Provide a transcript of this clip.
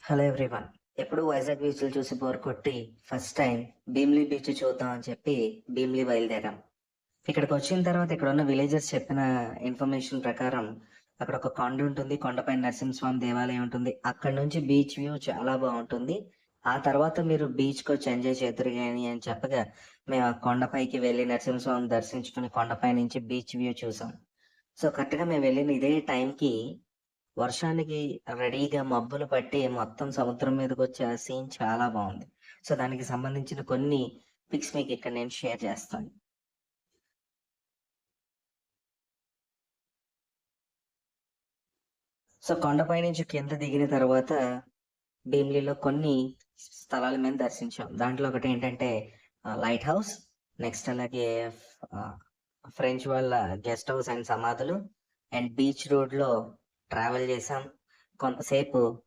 Hello everyone. ఎప్పుడు వైజాగ్ బీచ్లు చూసి బోర్ కొట్టి ఫస్ట్ టైం భీమిలీ బీచ్ చూద్దాం అని చెప్పి భీమిలీ బయలుదేరాం. ఇక్కడికి వచ్చిన తర్వాత ఇక్కడ ఉన్న విలేజర్స్ చెప్పిన ఇన్ఫర్మేషన్ ప్రకారం అక్కడ ఒక కొండ ఉంటుంది. కొండపైన నరసింహస్వామి దేవాలయం ఉంటుంది. అక్కడ నుంచి బీచ్ వ్యూ చాలా బాగుంటుంది. ఆ తర్వాత మీరు బీచ్కి వచ్చి ఎంజాయ్ చేద్దరు కానీ అని చెప్పగా మేము ఆ కొండపైకి వెళ్ళి నరసింహస్వామిని దర్శించుకుని కొండపై నుంచి బీచ్ వ్యూ చూసాం. సో కరెక్ట్గా మేము వెళ్ళిన ఇదే టైంకి వర్షానికి రెడీగా మబ్బులు పట్టి మొత్తం సముద్రం మీదకొచ్చే ఆ సీన్ చాలా బావుంది. సో, దానికి సంబంధించిన కొన్ని పిక్స్ మీకిక్కడ నేను షేర్ చేస్తాను. సో, కొండపై నుంచి కింద దిగిన తర్వాత భీమిలీలో కొన్ని స్థలాల మీద దర్శించాం. దాంట్లో ఒకటేంటంటే లైట్ హౌస్, నెక్స్ట్ అలాగే ఆహ్, ఫ్రెంచ్ వాళ్ళ గెస్ట్ హౌస్ అండ్ సమాధులు అండ్ బీచ్ రోడ్‌లో ట్రావెల్ చేసాం. కొంతసేపు